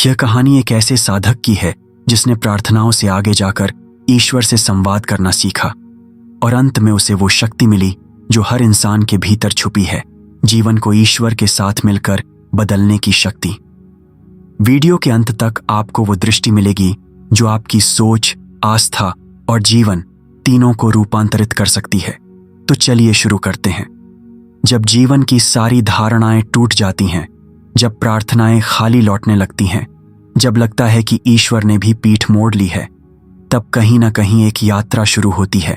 यह कहानी एक ऐसे साधक की है जिसने प्रार्थनाओं से आगे जाकर ईश्वर से संवाद करना सीखा और अंत में उसे वो शक्ति मिली जो हर इंसान के भीतर छुपी है, जीवन को ईश्वर के साथ मिलकर बदलने की शक्ति। वीडियो के अंत तक आपको वो दृष्टि मिलेगी जो आपकी सोच, आस्था और जीवन तीनों को रूपांतरित कर सकती है। तो चलिए शुरू करते हैं। जब जीवन की सारी धारणाएं टूट जाती हैं, जब प्रार्थनाएं खाली लौटने लगती हैं, जब लगता है कि ईश्वर ने भी पीठ मोड़ ली है, तब कहीं ना कहीं एक यात्रा शुरू होती है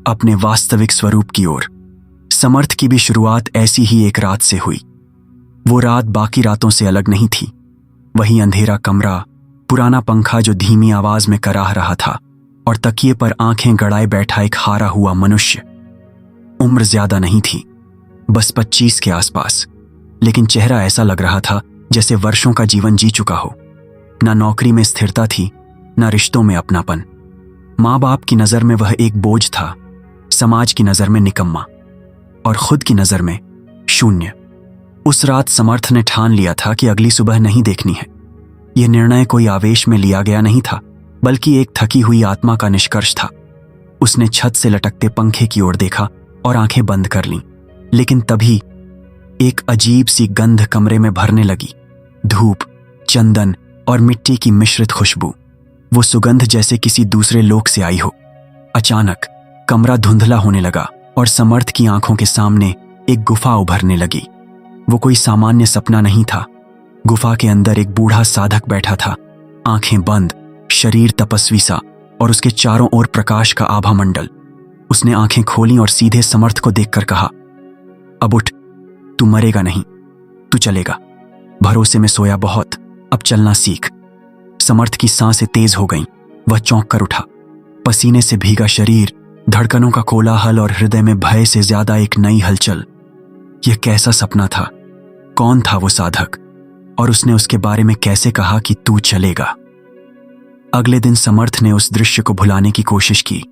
अपने वास्तविक स्वरूप की ओर। समर्थ की भी शुरुआत ऐसी ही एक रात से हुई। वो रात बाकी रातों से अलग नहीं थी। वही अंधेरा कमरा, पुराना पंखा जो धीमी आवाज में कराह रहा था और तकिए पर आंखें गड़ाए बैठा एक हारा हुआ मनुष्य। उम्र ज्यादा नहीं थी, बस 25 के आसपास, लेकिन चेहरा ऐसा लग रहा था जैसे वर्षों का जीवन जी चुका हो। ना नौकरी में स्थिरता थी, ना रिश्तों में अपनापन। माँ बाप की नजर में वह एक बोझ था, समाज की नजर में निकम्मा और खुद की नजर में शून्य। उस रात समर्थ ने ठान लिया था कि अगली सुबह नहीं देखनी है। यह निर्णय कोई आवेश में लिया गया नहीं था, बल्कि एक थकी हुई आत्मा का निष्कर्ष था। उसने छत से लटकते पंखे की ओर देखा और आंखें बंद कर लीं, लेकिन तभी एक अजीब सी गंध कमरे में भरने लगी। धूप, चंदन और मिट्टी की मिश्रित खुशबू, वो सुगंध जैसे किसी दूसरे लोक से आई हो। अचानक कमरा धुंधला होने लगा और समर्थ की आंखों के सामने एक गुफा उभरने लगी। वो कोई सामान्य सपना नहीं था। गुफा के अंदर एक बूढ़ा साधक बैठा था, आंखें बंद, शरीर तपस्वी सा और उसके चारों ओर प्रकाश का आभा मंडल। उसने आंखें खोली और सीधे समर्थ को देखकर कहा, अब उठ, तू मरेगा नहीं, तू चलेगा। भरोसे में सोया बहुत, अब चलना सीख। समर्थ की सांसें तेज हो गईं। वह चौंक कर उठा। पसीने से भीगा शरीर, धड़कनों का कोलाहल और हृदय में भय से ज्यादा एक नई हलचल। यह कैसा सपना था? कौन था वो साधक और उसने उसके बारे में कैसे कहा कि तू चलेगा? अगले दिन समर्थ ने उस दृश्य को भुलाने की कोशिश की,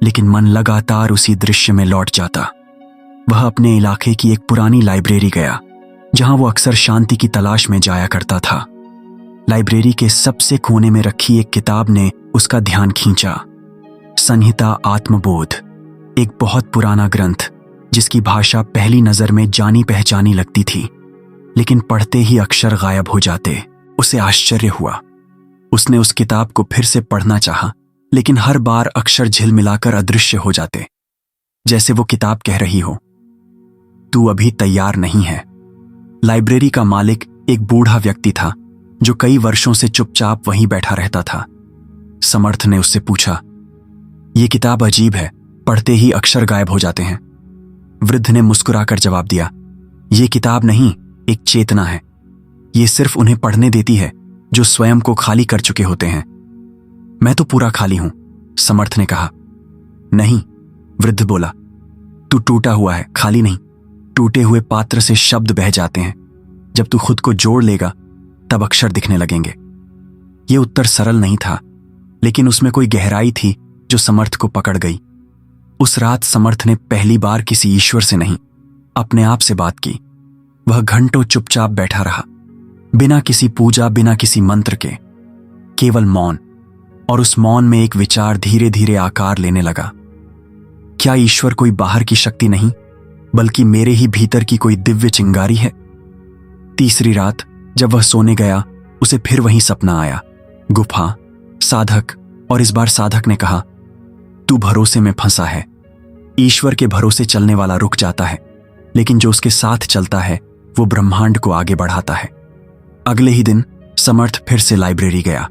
लेकिन मन लगातार उसी दृश्य में लौट जाता। वह अपने इलाके की एक पुरानी लाइब्रेरी गया, जहां वो अक्सर शांति की तलाश में जाया करता था। लाइब्रेरी के सबसे कोने में रखी एक किताब ने उसका ध्यान खींचा। संहिता आत्मबोध, एक बहुत पुराना ग्रंथ जिसकी भाषा पहली नजर में जानी पहचानी लगती थी, लेकिन पढ़ते ही अक्षर गायब हो जाते। उसे आश्चर्य हुआ। उसने उस किताब को फिर से पढ़ना चाहा, लेकिन हर बार अक्षर झिलमिलाकर अदृश्य हो जाते, जैसे वो किताब कह रही हो, तू अभी तैयार नहीं है। लाइब्रेरी का मालिक एक बूढ़ा व्यक्ति था जो कई वर्षों से चुपचाप वहीं बैठा रहता था। समर्थ ने उससे पूछा, ये किताब अजीब है, पढ़ते ही अक्षर गायब हो जाते हैं। वृद्ध ने मुस्कुराकर जवाब दिया, ये किताब नहीं, एक चेतना है। ये सिर्फ उन्हें पढ़ने देती है जो स्वयं को खाली कर चुके होते हैं। मैं तो पूरा खाली हूं, समर्थ ने कहा। नहीं, वृद्ध बोला, तू टूटा हुआ है, खाली नहीं। टूटे हुए पात्र से शब्द बह जाते हैं। जब तू खुद को जोड़ लेगा तब अक्षर दिखने लगेंगे। ये उत्तर सरल नहीं था, लेकिन उसमें कोई गहराई थी जो समर्थ को पकड़ गई। उस रात समर्थ ने पहली बार किसी ईश्वर से नहीं, अपने आप से बात की। वह घंटों चुपचाप बैठा रहा, बिना किसी पूजा, बिना किसी मंत्र के, केवल मौन। और उस मौन में एक विचार धीरे धीरे आकार लेने लगा। क्या ईश्वर कोई बाहर की शक्ति नहीं, बल्कि मेरे ही भीतर की कोई दिव्य चिंगारी है? तीसरी रात जब वह सोने गया, उसे फिर वही सपना आया। गुफा, साधक, और इस बार साधक ने कहा, तू भरोसे में फंसा है। ईश्वर के भरोसे चलने वाला रुक जाता है, लेकिन जो उसके साथ चलता है वो ब्रह्मांड को आगे बढ़ाता है। अगले ही दिन समर्थ फिर से लाइब्रेरी गया,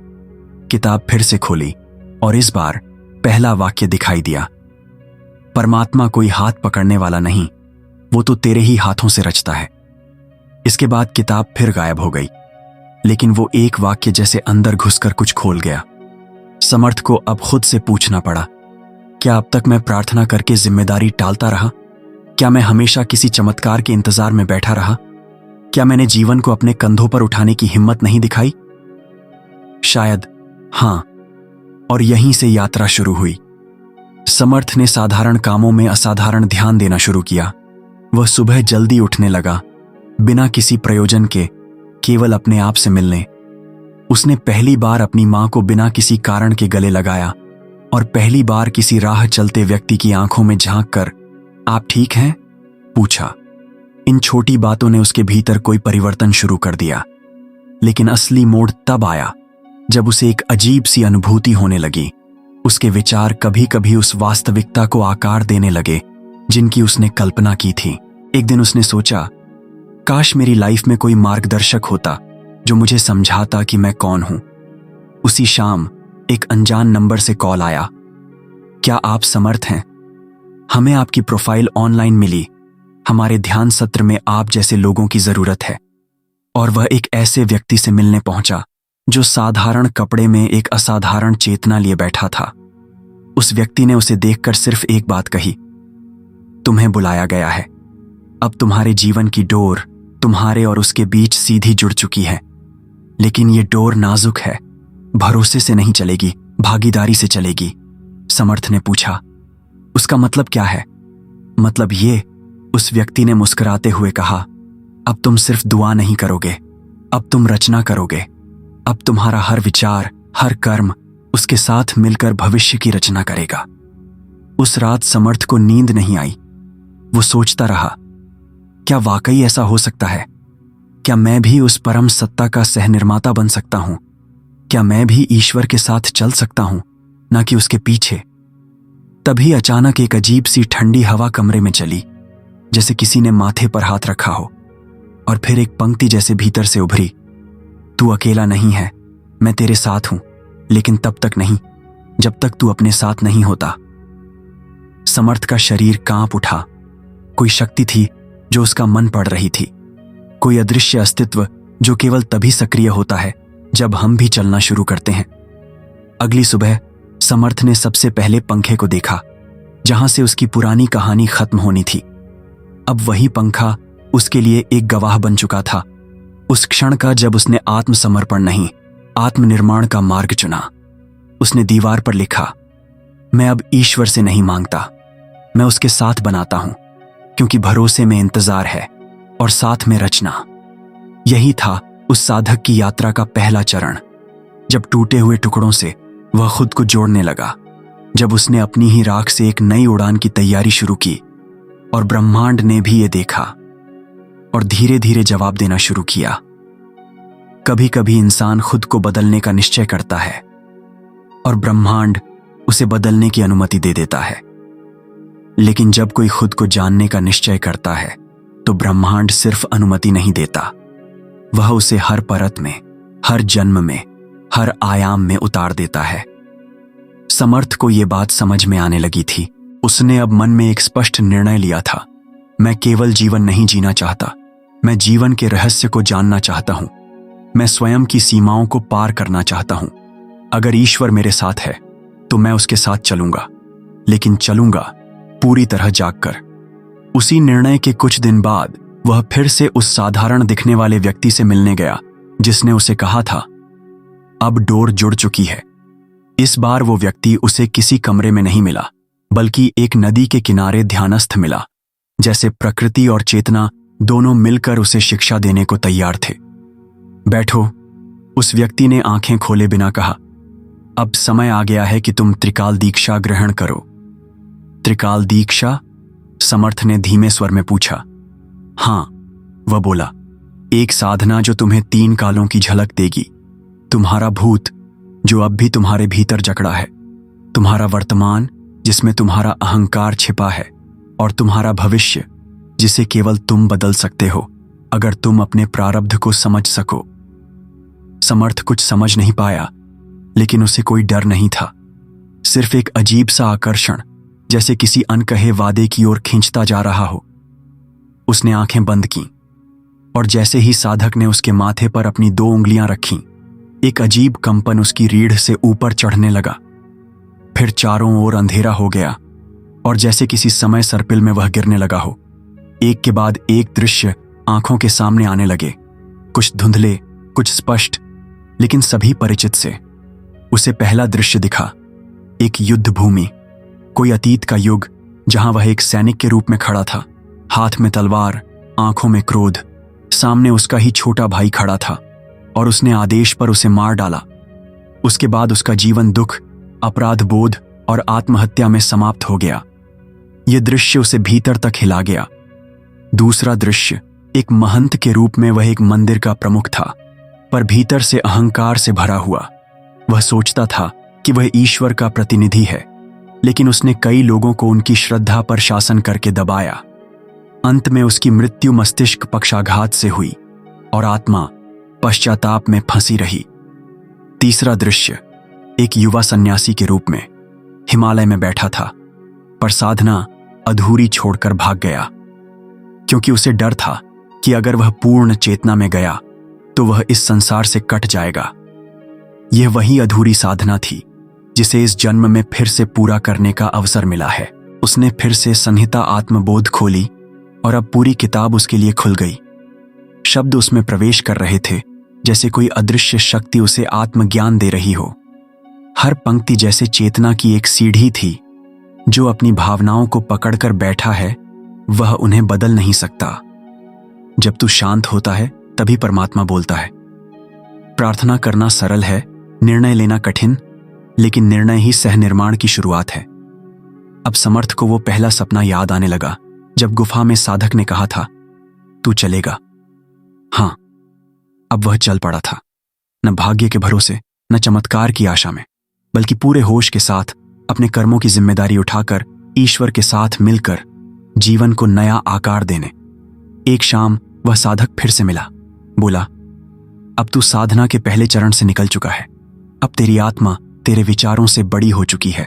किताब फिर से खोली और इस बार पहला वाक्य दिखाई दिया, परमात्मा कोई हाथ पकड़ने वाला नहीं, वो तो तेरे ही हाथों से रचता है। इसके बाद किताब फिर गायब हो गई, लेकिन वो एक वाक्य जैसे अंदर घुसकर कुछ खोल गया। समर्थ को अब खुद से पूछना पड़ा, क्या अब तक मैं प्रार्थना करके जिम्मेदारी टालता रहा? क्या मैं हमेशा किसी चमत्कार के इंतजार में बैठा रहा? क्या मैंने जीवन को अपने कंधों पर उठाने की हिम्मत नहीं दिखाई? शायद हां, और यहीं से यात्रा शुरू हुई। समर्थ ने साधारण कामों में असाधारण ध्यान देना शुरू किया। वह सुबह जल्दी उठने लगा, बिना किसी प्रयोजन के, केवल अपने आप से मिलने, उसने पहली बार अपनी मां को बिना किसी कारण के गले लगाया और पहली बार किसी राह चलते व्यक्ति की आंखों में झांक कर आप ठीक हैं पूछा। इन छोटी बातों ने उसके भीतर कोई परिवर्तन शुरू कर दिया, लेकिन असली मोड़ तब आया जब उसे एक अजीब सी अनुभूति होने लगी। उसके विचार कभी कभी उस वास्तविकता को आकार देने लगे जिनकी उसने कल्पना की थी। एक दिन उसने सोचा, काश मेरी लाइफ में कोई मार्गदर्शक होता जो मुझे समझाता कि मैं कौन हूं। उसी शाम एक अनजान नंबर से कॉल आया। क्या आप समर्थ हैं? हमें आपकी प्रोफाइल ऑनलाइन मिली। हमारे ध्यान सत्र में आप जैसे लोगों की जरूरत है। और वह एक ऐसे व्यक्ति से मिलने पहुंचा जो साधारण कपड़े में एक असाधारण चेतना लिए बैठा था। उस व्यक्ति ने उसे देखकर सिर्फ एक बात कही, तुम्हें बुलाया गया है। अब तुम्हारे जीवन की डोर तुम्हारे और उसके बीच सीधी जुड़ चुकी है, लेकिन ये डोर नाजुक है, भरोसे से नहीं चलेगी, भागीदारी से चलेगी। समर्थ ने पूछा, उसका मतलब क्या है? मतलब ये, उस व्यक्ति ने मुस्कुराते हुए कहा, अब तुम सिर्फ दुआ नहीं करोगे, अब तुम रचना करोगे। अब तुम्हारा हर विचार, हर कर्म उसके साथ मिलकर भविष्य की रचना करेगा। उस रात समर्थ को नींद नहीं आई। वो सोचता रहा, क्या वाकई ऐसा हो सकता है? क्या मैं भी उस परम सत्ता का सहनिर्माता बन सकता हूं? क्या मैं भी ईश्वर के साथ चल सकता हूं, ना कि उसके पीछे? तभी अचानक एक अजीब सी ठंडी हवा कमरे में चली, जैसे किसी ने माथे पर हाथ रखा हो, और फिर एक पंक्ति जैसे भीतर से उभरी, तू अकेला नहीं है, मैं तेरे साथ हूं, लेकिन तब तक नहीं जब तक तू अपने साथ नहीं होता। समर्थ का शरीर कांप उठा। कोई शक्ति थी जो उसका मन पढ़ रही थी, कोई अदृश्य अस्तित्व जो केवल तभी सक्रिय होता है जब हम भी चलना शुरू करते हैं। अगली सुबह समर्थ ने सबसे पहले पंखे को देखा जहां से उसकी पुरानी कहानी खत्म होनी थी। अब वही पंखा उसके लिए एक गवाह बन चुका था, उस क्षण का जब उसने आत्मसमर्पण नहीं, आत्मनिर्माण का मार्ग चुना। उसने दीवार पर लिखा, मैं अब ईश्वर से नहीं मांगता, मैं उसके साथ बनाता हूं, क्योंकि भरोसे में इंतजार है और साथ में रचना। यही था उस साधक की यात्रा का पहला चरण, जब टूटे हुए टुकड़ों से वह खुद को जोड़ने लगा, जब उसने अपनी ही राख से एक नई उड़ान की तैयारी शुरू की। और ब्रह्मांड ने भी ये देखा और धीरे धीरे जवाब देना शुरू किया। कभी कभी इंसान खुद को बदलने का निश्चय करता है और ब्रह्मांड उसे बदलने की अनुमति दे देता है, लेकिन जब कोई खुद को जानने का निश्चय करता है तो ब्रह्मांड सिर्फ अनुमति नहीं देता, वह उसे हर परत में, हर जन्म में, हर आयाम में उतार देता है। समर्थ को यह बात समझ में आने लगी थी। उसने अब मन में एक स्पष्ट निर्णय लिया था, मैं केवल जीवन नहीं जीना चाहता, मैं जीवन के रहस्य को जानना चाहता हूं, मैं स्वयं की सीमाओं को पार करना चाहता हूं। अगर ईश्वर मेरे साथ है तो मैं उसके साथ चलूंगा, लेकिन चलूंगा पूरी तरह जागकर। उसी निर्णय के कुछ दिन बाद वह फिर से उस साधारण दिखने वाले व्यक्ति से मिलने गया जिसने उसे कहा था, अब डोर जुड़ चुकी है। इस बार वो व्यक्ति उसे किसी कमरे में नहीं मिला, बल्कि एक नदी के किनारे ध्यानस्थ मिला, जैसे प्रकृति और चेतना दोनों मिलकर उसे शिक्षा देने को तैयार थे। बैठो, उस व्यक्ति ने आंखें खोले बिना कहा, अब समय आ गया है कि तुम त्रिकाल दीक्षा ग्रहण करो। त्रिकाल दीक्षा? समर्थ ने धीमे स्वर में पूछा। हां, वह बोला, एक साधना जो तुम्हें 3 कालों की झलक देगी। तुम्हारा भूत जो अब भी तुम्हारे भीतर जकड़ा है, तुम्हारा वर्तमान जिसमें तुम्हारा अहंकार छिपा है, और तुम्हारा भविष्य जिसे केवल तुम बदल सकते हो अगर तुम अपने प्रारब्ध को समझ सको। समर्थ कुछ समझ नहीं पाया, लेकिन उसे कोई डर नहीं था, सिर्फ एक अजीब सा आकर्षण, जैसे किसी अनकहे वादे की ओर खींचता जा रहा हो। उसने आंखें बंद की और जैसे ही साधक ने उसके माथे पर अपनी 2 उंगलियां रखीं, एक अजीब कंपन उसकी रीढ़ से ऊपर चढ़ने लगा। फिर चारों ओर अंधेरा हो गया और जैसे किसी समय सर्पिल में वह गिरने लगा हो। एक के बाद एक दृश्य आंखों के सामने आने लगे, कुछ धुंधले, कुछ स्पष्ट, लेकिन सभी परिचित से। उसे पहला दृश्य दिखा, एक युद्ध भूमि, कोई अतीत का युग जहां वह एक सैनिक के रूप में खड़ा था, हाथ में तलवार, आंखों में क्रोध। सामने उसका ही छोटा भाई खड़ा था, और उसने आदेश पर उसे मार डाला। उसके बाद उसका जीवन दुख, अपराध बोध और आत्महत्या में समाप्त हो गया। यह दृश्य उसे भीतर तक हिला गया। दूसरा दृश्य, एक महंत के रूप में वह एक मंदिर का प्रमुख था, पर भीतर से अहंकार से भरा हुआ। वह सोचता था कि वह ईश्वर का प्रतिनिधि है, लेकिन उसने कई लोगों को उनकी श्रद्धा पर शासन करके दबाया। अंत में उसकी मृत्यु मस्तिष्क पक्षाघात से हुई और आत्मा पश्चाताप में फंसी रही। तीसरा दृश्य, एक युवा सन्यासी के रूप में हिमालय में बैठा था, पर साधना अधूरी छोड़कर भाग गया, क्योंकि उसे डर था कि अगर वह पूर्ण चेतना में गया तो वह इस संसार से कट जाएगा। यह वही अधूरी साधना थी जिसे इस जन्म में फिर से पूरा करने का अवसर मिला है। उसने फिर से संहिता आत्मबोध खोली और अब पूरी किताब उसके लिए खुल गई। शब्द उसमें प्रवेश कर रहे थे, जैसे कोई अदृश्य शक्ति उसे आत्मज्ञान दे रही हो। हर पंक्ति जैसे चेतना की एक सीढ़ी थी। जो अपनी भावनाओं को पकड़कर बैठा है वह उन्हें बदल नहीं सकता। जब तू शांत होता है तभी परमात्मा बोलता है। प्रार्थना करना सरल है, निर्णय लेना कठिन, लेकिन निर्णय ही सह निर्माण की शुरुआत है। अब समर्थ को वो पहला सपना याद आने लगा जब गुफा में साधक ने कहा था, तू चलेगा। हां, अब वह चल पड़ा था, न भाग्य के भरोसे, न चमत्कार की आशा में, बल्कि पूरे होश के साथ अपने कर्मों की जिम्मेदारी उठाकर ईश्वर के साथ मिलकर जीवन को नया आकार देने। एक शाम वह साधक फिर से मिला, बोला, अब तू साधना के पहले चरण से निकल चुका है। अब तेरी आत्मा तेरे विचारों से बड़ी हो चुकी है।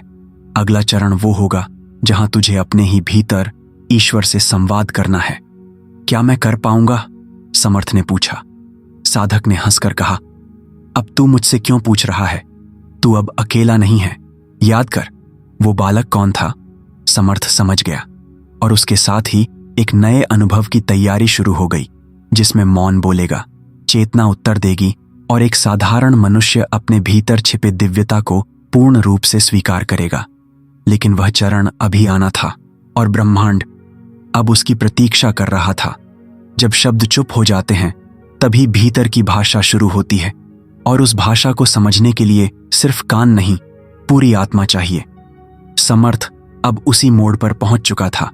अगला चरण वो होगा जहां तुझे अपने ही भीतर ईश्वर से संवाद करना है। क्या मैं कर पाऊंगा? समर्थ ने पूछा। साधक ने हंसकर कहा, अब तू मुझसे क्यों पूछ रहा है? तू अब अकेला नहीं है। याद कर, वो बालक कौन था? समर्थ समझ गया, और उसके साथ ही एक नए अनुभव की तैयारी शुरू हो गई, जिसमें मौन बोलेगा, चेतना उत्तर देगी और एक साधारण मनुष्य अपने भीतर छिपे दिव्यता को पूर्ण रूप से स्वीकार करेगा। लेकिन वह चरण अभी आना था और ब्रह्मांड अब उसकी प्रतीक्षा कर रहा था। जब शब्द चुप हो जाते हैं तभी भीतर की भाषा शुरू होती है, और उस भाषा को समझने के लिए सिर्फ कान नहीं, पूरी आत्मा चाहिए। समर्थ अब उसी मोड़ पर पहुंच चुका था।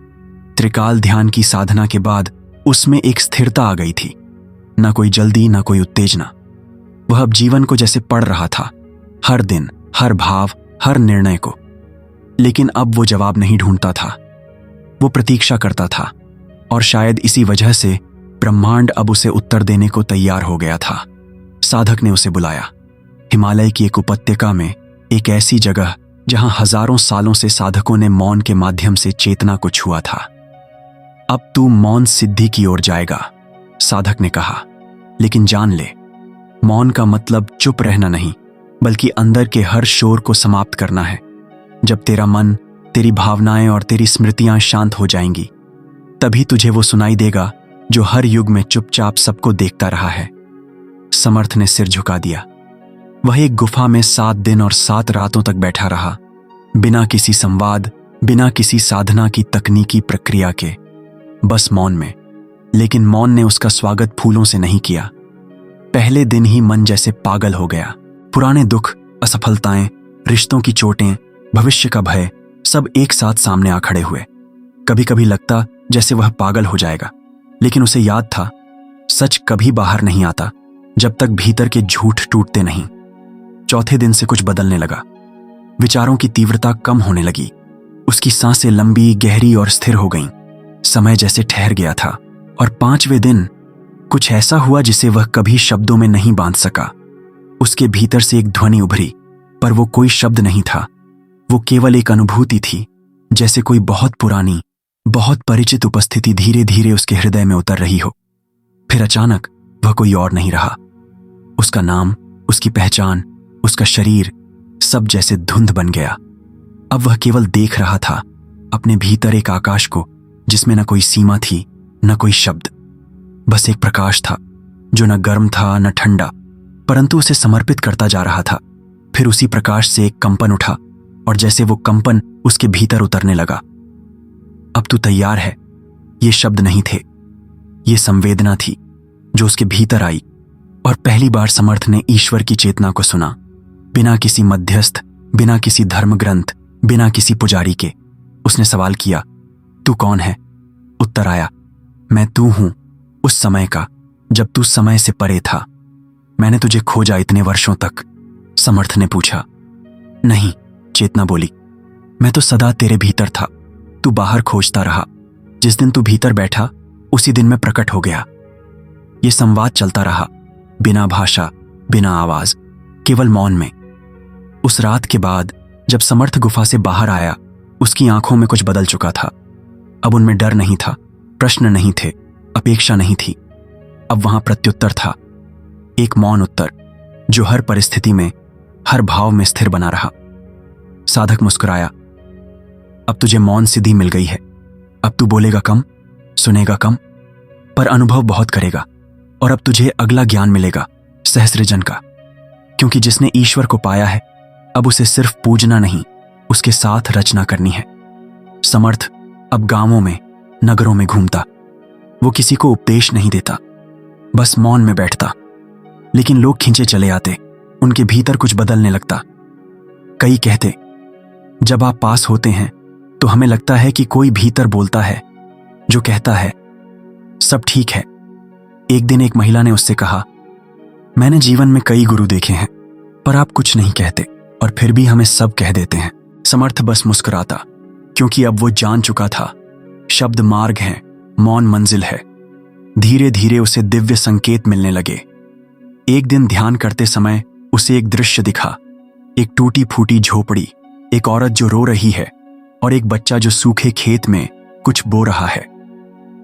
त्रिकाल ध्यान की साधना के बाद उसमें एक स्थिरता आ गई थी, न कोई जल्दी, न कोई उत्तेजना। वह अब जीवन को जैसे पढ़ रहा था, हर दिन, हर भाव, हर निर्णय को। लेकिन अब वो जवाब नहीं ढूंढता था, वो प्रतीक्षा करता था, और शायद इसी वजह से ब्रह्मांड अब उसे उत्तर देने को तैयार हो गया था। साधक ने उसे बुलाया। हिमालय की एक उपत्यका में, एक ऐसी जगह जहां हजारों सालों से साधकों ने मौन के माध्यम से चेतना को छुआ था। अब तू मौन सिद्धि की ओर जाएगा, साधक ने कहा। लेकिन जान ले, मौन का मतलब चुप रहना नहीं, बल्कि अंदर के हर शोर को समाप्त करना है। जब तेरा मन, तेरी भावनाएं और तेरी स्मृतियां शांत हो जाएंगी, तभी तुझे वो सुनाई देगा जो हर युग में चुपचाप सबको देखता रहा है। समर्थ ने सिर झुका दिया। वह एक गुफा में 7 दिन और 7 रातों तक बैठा रहा, बिना किसी संवाद, बिना किसी साधना की तकनीकी प्रक्रिया के, बस मौन में। लेकिन मौन ने उसका स्वागत फूलों से नहीं किया। पहले दिन ही मन जैसे पागल हो गया। पुराने दुख, असफलताएं, रिश्तों की चोटें, भविष्य का भय, सब एक साथ सामने आ खड़े हुए। कभी कभी लगता जैसे वह पागल हो जाएगा, लेकिन उसे याद था, सच कभी बाहर नहीं आता जब तक भीतर के झूठ टूटते नहीं। चौथे दिन से कुछ बदलने लगा। विचारों की तीव्रता कम होने लगी। उसकी सांसें लंबी, गहरी और स्थिर हो गईं। समय जैसे ठहर गया था। और 5वें दिन कुछ ऐसा हुआ जिसे वह कभी शब्दों में नहीं बांध सका। उसके भीतर से एक ध्वनि उभरी, पर वो कोई शब्द नहीं था। वो केवल एक अनुभूति थी, जैसे कोई बहुत पुरानी, बहुत परिचित उपस्थिति धीरे धीरे उसके हृदय में उतर रही हो। फिर अचानक वह कोई और नहीं रहा। उसका नाम, उसकी पहचान, उसका शरीर, सब जैसे धुंध बन गया। अब वह केवल देख रहा था अपने भीतर एक आकाश को, जिसमें न कोई सीमा थी, न कोई शब्द। बस एक प्रकाश था जो न गर्म था न ठंडा, परंतु उसे समर्पित करता जा रहा था। फिर उसी प्रकाश से एक कंपन उठा, और जैसे वो कंपन उसके भीतर उतरने लगा। अब तू तैयार है। ये शब्द नहीं थे, ये संवेदना थी जो उसके भीतर आई और पहली बार समर्थ ने ईश्वर की चेतना को सुना, बिना किसी मध्यस्थ, बिना किसी धर्म ग्रंथ, बिना किसी पुजारी के। उसने सवाल किया, तू कौन है? उत्तर आया, मैं तू हूं, उस समय का जब तू समय से परे था। मैंने तुझे खोजा इतने वर्षों तक। समर्थ ने पूछा। नहीं, चेतना बोली, मैं तो सदा तेरे भीतर था, तू बाहर खोजता रहा। जिस दिन तू भीतर बैठा उसी दिन मैं प्रकट हो गया। ये संवाद चलता रहा, बिना भाषा, बिना आवाज, केवल मौन में। उस रात के बाद जब समर्थ गुफा से बाहर आया, उसकी आंखों में कुछ बदल चुका था। अब उनमें डर नहीं था, प्रश्न नहीं थे, अपेक्षा नहीं थी। अब वहां प्रत्युत्तर था, एक मौन उत्तर जो हर परिस्थिति में, हर भाव में स्थिर बना रहा। साधक मुस्कुराया, अब तुझे मौन सिद्धि मिल गई है। अब तू बोलेगा कम, सुनेगा कम, पर अनुभव बहुत करेगा। और अब तुझे अगला ज्ञान मिलेगा, सहस्त्रजन का। क्योंकि जिसने ईश्वर को पाया है, अब उसे सिर्फ पूजना नहीं, उसके साथ रचना करनी है। समर्थ अब गांवों में, नगरों में घूमता। वो किसी को उपदेश नहीं देता, बस मौन में बैठता। लेकिन लोग खींचे चले आते, उनके भीतर कुछ बदलने लगता। कई कहते, जब आप पास होते हैं तो हमें लगता है कि कोई भीतर बोलता है जो कहता है सब ठीक है। एक दिन एक महिला ने उससे कहा, मैंने जीवन में कई गुरु देखे हैं, पर आप कुछ नहीं कहते और फिर भी हमें सब कह देते हैं। समर्थ बस मुस्कुराता, क्योंकि अब वो जान चुका था, शब्द मार्ग हैं, मौन मंजिल है। धीरे धीरे उसे दिव्य संकेत मिलने लगे। एक दिन ध्यान करते समय उसे एक दृश्य दिखा, एक टूटी फूटी झोपड़ी, एक औरत जो रो रही है और एक बच्चा जो सूखे खेत में कुछ बो रहा है।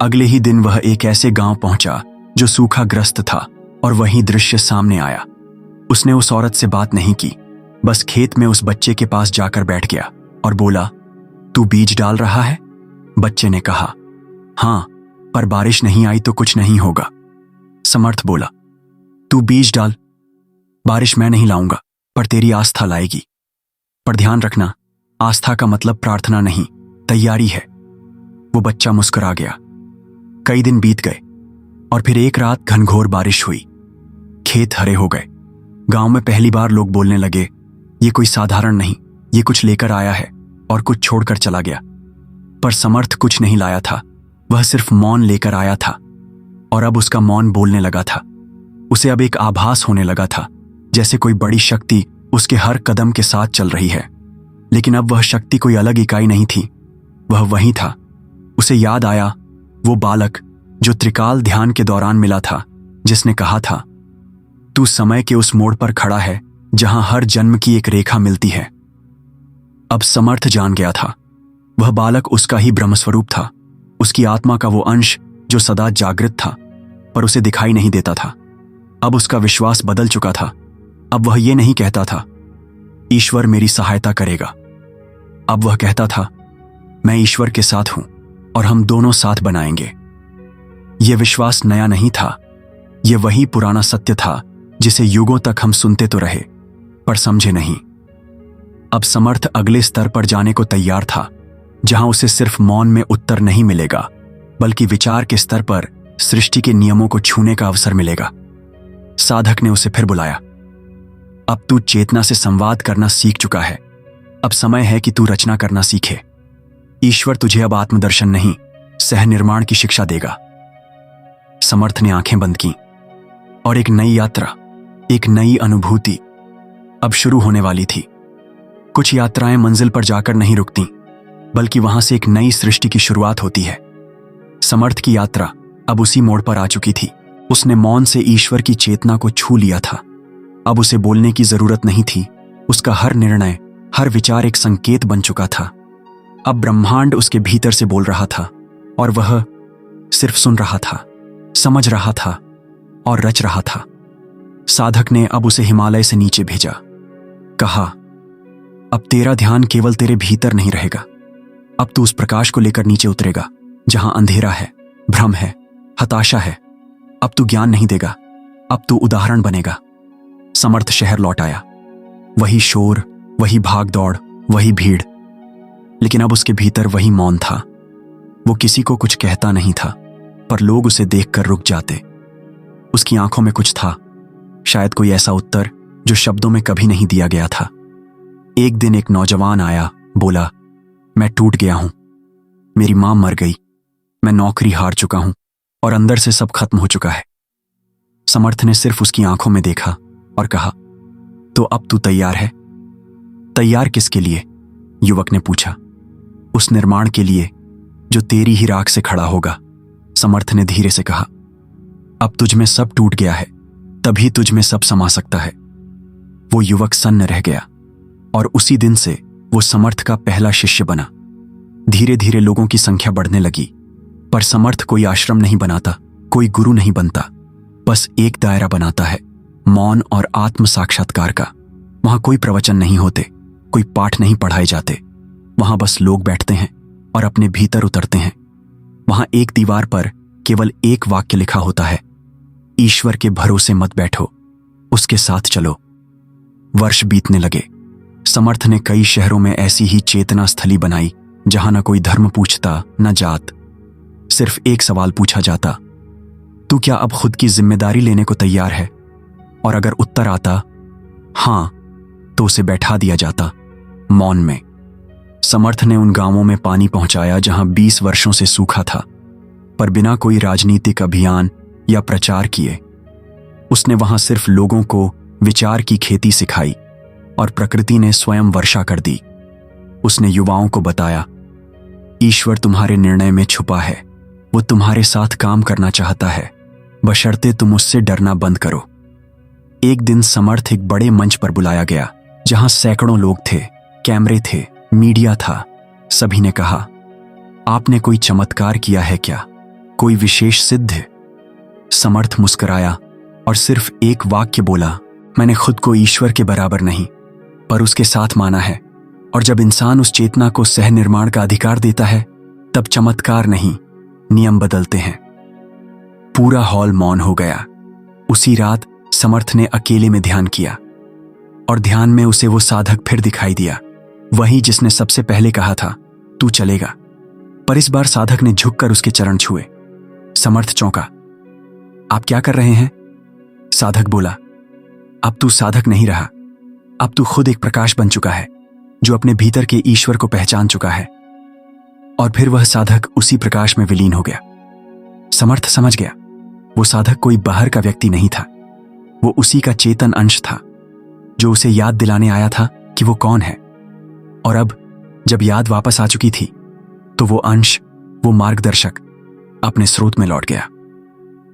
अगले ही दिन वह एक ऐसे गांव पहुंचा जो सूखाग्रस्त था और वही दृश्य सामने आया। उसने उस औरत से बात नहीं की, बस खेत में उस बच्चे के पास जाकर बैठ गया और बोला, तू बीज डाल रहा है? बच्चे ने कहा, हाँ, पर बारिश नहीं आई तो कुछ नहीं होगा। समर्थ बोला, तू बीज डाल, बारिश मैं नहीं लाऊंगा, पर तेरी आस्था लाएगी। पर ध्यान रखना, आस्था का मतलब प्रार्थना नहीं, तैयारी है। वो बच्चा मुस्कुरा गया। कई दिन बीत गए और फिर एक रात घनघोर बारिश हुई। खेत हरे हो गए। गांव में पहली बार लोग बोलने लगे, ये कोई साधारण नहीं, ये कुछ लेकर आया है और कुछ छोड़कर चला गया। पर समर्थ कुछ नहीं लाया था, वह सिर्फ मौन लेकर आया था। और अब उसका मौन बोलने लगा था। उसे अब एक आभास होने लगा था, जैसे कोई बड़ी शक्ति उसके हर कदम के साथ चल रही है। लेकिन अब वह शक्ति कोई अलग इकाई नहीं थी, वह वही था। उसे याद आया वो बालक जो त्रिकाल ध्यान के दौरान मिला था, जिसने कहा था, तू समय के उस मोड़ पर खड़ा है जहां हर जन्म की एक रेखा मिलती है। अब समर्थ जान गया था, वह बालक उसका ही ब्रह्मस्वरूप था, उसकी आत्मा का वो अंश जो सदा जागृत था, पर उसे दिखाई नहीं देता था। अब उसका विश्वास बदल चुका था। अब वह ये नहीं कहता था, ईश्वर मेरी सहायता करेगा। अब वह कहता था, मैं ईश्वर के साथ हूं और हम दोनों साथ बनाएंगे। यह विश्वास नया नहीं था, यह वही पुराना सत्य था जिसे युगों तक हम सुनते तो रहे, पर समझे नहीं। अब समर्थ अगले स्तर पर जाने को तैयार था, जहां उसे सिर्फ मौन में उत्तर नहीं मिलेगा, बल्कि विचार के स्तर पर सृष्टि के नियमों को छूने का अवसर मिलेगा। साधक ने उसे फिर बुलाया। अब तू चेतना से संवाद करना सीख चुका है, अब समय है कि तू रचना करना सीखे। ईश्वर तुझे अब आत्मदर्शन नहीं, सह निर्माण की शिक्षा देगा। समर्थ ने आंखें बंद की और एक नई यात्रा, एक नई अनुभूति अब शुरू होने वाली थी। कुछ यात्राएं मंजिल पर जाकर नहीं रुकती, बल्कि वहां से एक नई सृष्टि की शुरुआत होती है। समर्थ की यात्रा अब उसी मोड़ पर आ चुकी थी। उसने मौन से ईश्वर की चेतना को छू लिया था। अब उसे बोलने की जरूरत नहीं थी, उसका हर निर्णय, हर विचार एक संकेत बन चुका था। अब ब्रह्मांड उसके भीतर से बोल रहा था और वह सिर्फ सुन रहा था, समझ रहा था और रच रहा था। साधक ने अब उसे हिमालय से नीचे भेजा। कहा, अब तेरा ध्यान केवल तेरे भीतर नहीं रहेगा, अब तू उस प्रकाश को लेकर नीचे उतरेगा जहां अंधेरा है, भ्रम है, हताशा है। अब तू ज्ञान नहीं देगा, अब तू उदाहरण बनेगा। समर्थ शहर लौट आया। वही शोर, वही भाग दौड़, वही भीड़, लेकिन अब उसके भीतर वही मौन था। वो किसी को कुछ कहता नहीं था, पर लोग उसे देखकर रुक जाते। उसकी आंखों में कुछ था, शायद कोई ऐसा उत्तर जो शब्दों में कभी नहीं दिया गया था। एक दिन एक नौजवान आया, बोला, मैं टूट गया हूं, मेरी मां मर गई, मैं नौकरी हार चुका हूं और अंदर से सब खत्म हो चुका है। समर्थ ने सिर्फ उसकी आंखों में देखा और कहा, तो अब तू तैयार है? तैयार किसके लिए? युवक ने पूछा। उस निर्माण के लिए जो तेरी ही राख से खड़ा होगा, समर्थ ने धीरे से कहा। अब तुझ में सब टूट गया है, तभी तुझ में सब समा सकता है। वो युवक सन्न रह गया और उसी दिन से वो समर्थ का पहला शिष्य बना। धीरे धीरे लोगों की संख्या बढ़ने लगी, पर समर्थ कोई आश्रम नहीं बनाता, कोई गुरु नहीं बनता, बस एक दायरा बनाता है, मौन और आत्म साक्षात्कार का। वहां कोई प्रवचन नहीं होते, कोई पाठ नहीं पढ़ाए जाते, वहां बस लोग बैठते हैं और अपने भीतर उतरते हैं। वहां एक दीवार पर केवल एक वाक्य लिखा होता है, ईश्वर के भरोसे मत बैठो, उसके साथ चलो। वर्ष बीतने लगे। समर्थ ने कई शहरों में ऐसी ही चेतना स्थली बनाई, जहां न कोई धर्म पूछता, न जात। सिर्फ एक सवाल पूछा जाता, तू क्या अब खुद की जिम्मेदारी लेने को तैयार है? और अगर उत्तर आता हां, तो उसे बैठा दिया जाता, मौन में। समर्थ ने उन गांवों में पानी पहुंचाया जहां 20 वर्षों से सूखा था, पर बिना कोई राजनीतिक अभियान या प्रचार किए। उसने वहां सिर्फ लोगों को विचार की खेती सिखाई और प्रकृति ने स्वयं वर्षा कर दी। उसने युवाओं को बताया, ईश्वर तुम्हारे निर्णय में छुपा है, वो तुम्हारे साथ काम करना चाहता है, बशर्ते तुम उससे डरना बंद करो। एक दिन समर्थ एक बड़े मंच पर बुलाया गया, जहां सैकड़ों लोग थे, कैमरे थे, मीडिया था। सभी ने कहा, आपने कोई चमत्कार किया है क्या? कोई विशेष सिद्ध? समर्थ मुस्कुराया और सिर्फ एक वाक्य बोला, मैंने खुद को ईश्वर के बराबर नहीं, पर उसके साथ माना है। और जब इंसान उस चेतना को सह निर्माण का अधिकार देता है, तब चमत्कार नहीं, नियम बदलते हैं। पूरा हॉल मौन हो गया। उसी रात समर्थ ने अकेले में ध्यान किया और ध्यान में उसे वो साधक फिर दिखाई दिया, वही जिसने सबसे पहले कहा था, तू चलेगा। पर इस बार साधक ने झुककर उसके चरण छुए। समर्थ चौंका। आप क्या कर रहे हैं? साधक बोला, अब तू साधक नहीं रहा, अब तू खुद एक प्रकाश बन चुका है, जो अपने भीतर के ईश्वर को पहचान चुका है। और फिर वह साधक उसी प्रकाश में विलीन हो गया। समर्थ समझ गया, वो साधक कोई बाहर का व्यक्ति नहीं था, वो उसी का चेतन अंश था, जो उसे याद दिलाने आया था कि वो कौन है। और अब जब याद वापस आ चुकी थी, तो वो अंश, वो मार्गदर्शक अपने स्रोत में लौट गया।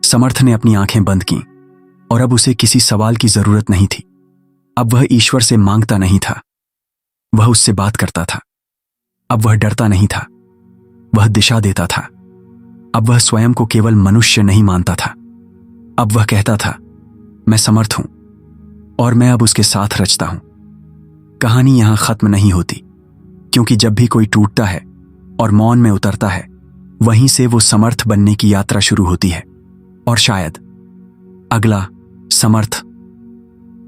समर्थ ने अपनी आंखें बंद की और अब उसे किसी सवाल की जरूरत नहीं थी। अब वह ईश्वर से मांगता नहीं था, वह उससे बात करता था। अब वह डरता नहीं था, वह दिशा देता था। अब वह स्वयं को केवल मनुष्य नहीं मानता था। अब वह कहता था, मैं समर्थ हूं और मैं अब उसके साथ रचता हूं। कहानी यहां खत्म नहीं होती, क्योंकि जब भी कोई टूटता है और मौन में उतरता है, वहीं से वो समर्थ बनने की यात्रा शुरू होती है। और शायद अगला समर्थ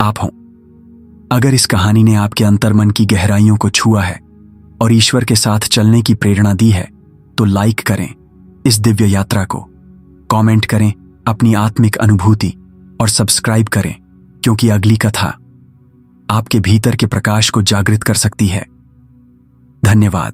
आप हों। अगर इस कहानी ने आपके अंतर्मन की गहराइयों को छुआ है और ईश्वर के साथ चलने की प्रेरणा दी है, तो लाइक करें इस दिव्य यात्रा को, कमेंट करें अपनी आत्मिक अनुभूति और सब्सक्राइब करें, क्योंकि अगली कथा आपके भीतर के प्रकाश को जागृत कर सकती है। धन्यवाद।